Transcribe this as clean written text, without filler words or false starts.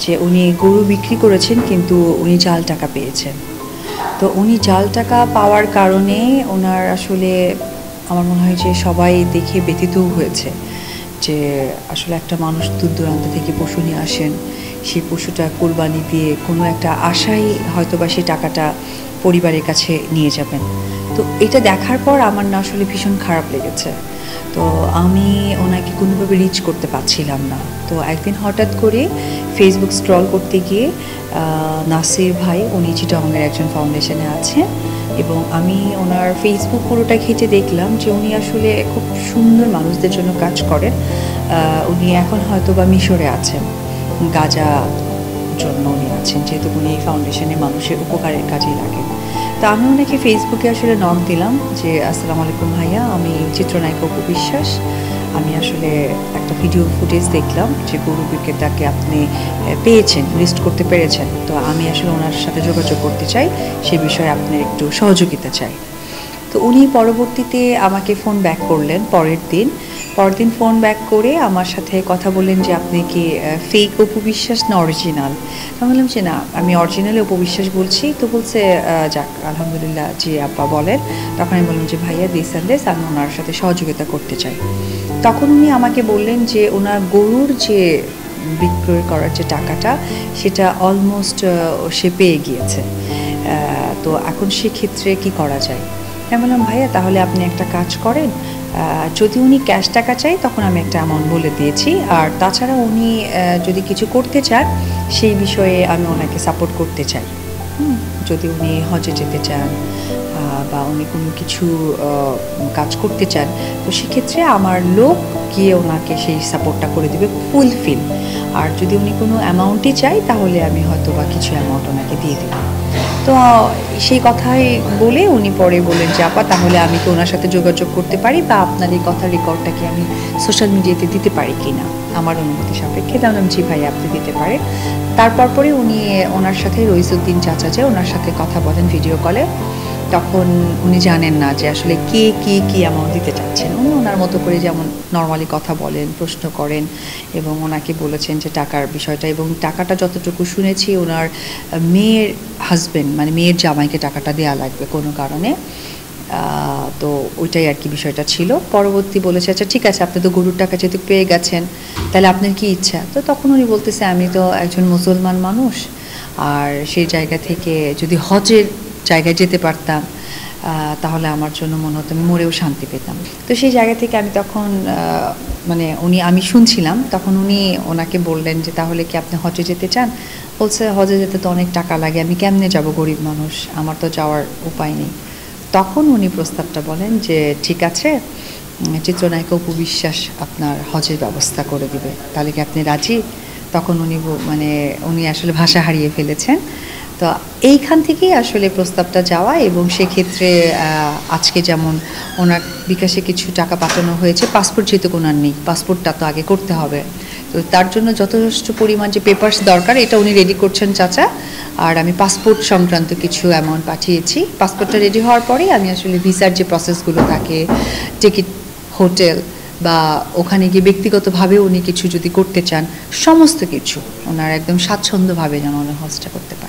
যে উনি গরু বিক্রি করেছেন কিন্তু উনি জাল টাকা পেয়েছেন। তো উনি জাল টাকা পাওয়ার কারণে ওনার আসলে আমার মনে হয় যে সবাই দেখে ব্যথিতও হয়েছে যে আসলে একটা মানুষ দূর দূরান্ত থেকে পশু নিয়ে আসেন, সেই পশুটা কোরবানি দিয়ে কোনো একটা আশায় হয়তো বা সেই টাকাটা পরিবারের কাছে নিয়ে যাবেন। তো এটা দেখার পর আমার না আসলে ভীষণ খারাপ লেগেছে। তো আমি ওনাকে কোনোভাবে রিচ করতে পারছিলাম না। তো একদিন হঠাৎ করে ফেসবুক স্ক্রল করতে গিয়ে নাসির ভাই, উনি চিটাগংয়ের একজন ফাউন্ডেশনে আছেন, এবং আমি ওনার ফেসবুক পুরোটা ঘেঁটে দেখলাম যে উনি আসলে খুব সুন্দর মানুষদের জন্য কাজ করেন। উনি এখন হয়তো বা মিশরে আছেন, গাজা জন্য উনি আছেন, যেহেতু উনি এই ফাউন্ডেশনে মানুষের উপকারের কাজেই লাগেন। তো আমি ওনাকে ফেসবুকে আসলে নক দিলাম যে আসসালামু আলাইকুম ভাইয়া, আমি চিত্রনায়িকা অপু বিশ্বাস। আমি আসলে একটা ভিডিও ফুটেজ দেখলাম যে গরু বিক্রেতাকে আপনি পেয়েছেন, লিস্ট করতে পেরেছেন। তো আমি আসলে ওনার সাথে যোগাযোগ করতে চাই, সে বিষয়ে আপনার একটু সহযোগিতা চাই। তো উনি পরবর্তীতে আমাকে ফোন ব্যাক করলেন পরের দিন ফোন ব্যাক করে আমার সাথে কথা বললেন যে আপনি কি ফেক অপু বিশ্বাস না অরিজিনাল। আমি বললাম যে না, আমি অরিজিনালি অপু বিশ্বাস বলছি। তো বলছে যাক আলহামদুলিল্লাহ, জি আপা বলেন। তখন আমি বললাম যে ভাইয়া দিস অ্যান্ড দিস, আমি ওনার সাথে সহযোগিতা করতে চাই। তখন উনি আমাকে বললেন যে ওনার গরুর যে বিক্রয় করার যে টাকাটা, সেটা অলমোস্ট সে পেয়ে গিয়েছে। তো এখন সেক্ষেত্রে কি করা যায়? আমি বললাম ভাইয়া তাহলে আপনি একটা কাজ করেন, যদি উনি ক্যাশ টাকা চাই তখন আমি একটা অ্যামাউন্ট বলে দিয়েছি, আর তাছাড়া উনি যদি কিছু করতে চান সেই বিষয়ে আমি ওনাকে সাপোর্ট করতে চাই। যদি উনি হজে যেতে চান বা উনি কোনো কিছু কাজ করতে চান, তো সেক্ষেত্রে আমার লোক গিয়ে ওনাকে সেই সাপোর্টটা করে দেবে ফুলফিল। আর যদি উনি কোনো অ্যামাউন্টই চাই তাহলে আমি হয়তো বা কিছু অ্যামাউন্ট ওনাকে দিয়ে দেব। তো সেই কথাই বলে উনি পরে বললেন যে আপা তাহলে আমি কি ওনার সাথে যোগাযোগ করতে পারি, বা আপনার এই কথার রেকর্ডটাকে আমি সোশ্যাল মিডিয়াতে দিতে পারি কি না আমার অনুমতি সাপেক্ষে। বললাম জি ভাই আপনি দিতে পারেন। তারপর পরে উনি ওনার সাথে রইসুদ্দিন চাচা যে ওনার সাথে কথা বলেন ভিডিও কলে। তখন উনি জানেন না যে আসলে কে কী অ্যামাউন্ট দিতে চাচ্ছেন। উনি ওনার মতো করে যেমন নর্মালি কথা বলেন, প্রশ্ন করেন, এবং ওনাকে বলেছেন যে টাকার বিষয়টা, এবং টাকাটা যতটুকু শুনেছি ওনার মেয়ের হাজব্যান্ড মানে মেয়ের জামাইকে টাকাটা দেওয়া লাগবে কোনো কারণে। তো ওইটাই আর কি বিষয়টা ছিল। পরবর্তী বলেছে আচ্ছা ঠিক আছে, আপনি তো গরুর টাকা যেহেতু পেয়ে গেছেন তাহলে আপনার কি ইচ্ছা? তো তখন উনি বলতেছে আমি তো একজন মুসলমান মানুষ, আর সেই জায়গা থেকে যদি হজের জায়গায় যেতে পারতাম তাহলে আমার জন্য মনে হতো আমি মরেও শান্তি পেতাম। তো সেই জায়গা থেকে আমি তখন মানে আমি শুনছিলাম, তখন উনি ওনাকে বললেন যে তাহলে কি আপনি হজে যেতে চান? বলছে হজে যেতে তো অনেক টাকা লাগে, আমি কেমনে যাব, গরিব মানুষ, আমার তো যাওয়ার উপায় নেই। তখন উনি প্রস্তাবটা বলেন যে ঠিক আছে, চিত্রনায়িকা অপু বিশ্বাস আপনার হজের ব্যবস্থা করে দিবে, তাহলে কি আপনি রাজি? তখন উনি আসলে ভাষা হারিয়ে ফেলেছেন। তো এইখান থেকেই আসলে প্রস্তাবটা যাওয়া, এবং সেক্ষেত্রে আজকে যেমন ওনার বিকাশে কিছু টাকা পাঠানো হয়েছে। পাসপোর্ট যেহেতু ওনার নেই, পাসপোর্টটা তো আগে করতে হবে, তো তার জন্য যথেষ্ট পরিমাণ যে পেপারস দরকার এটা উনি রেডি করছেন চাচা। আর আমি পাসপোর্ট সংক্রান্ত কিছু অ্যামাউন্ট পাঠিয়েছি। পাসপোর্টটা রেডি হওয়ার পরেই আমি আসলে ভিসার যে প্রসেসগুলো থাকে, টিকিট, হোটেল, বা ওখানে গিয়ে ব্যক্তিগতভাবে উনি কিছু যদি করতে চান, সমস্ত কিছু ওনার একদম স্বাচ্ছন্দ্যভাবে যেন উনি হজটা করতে পারেন।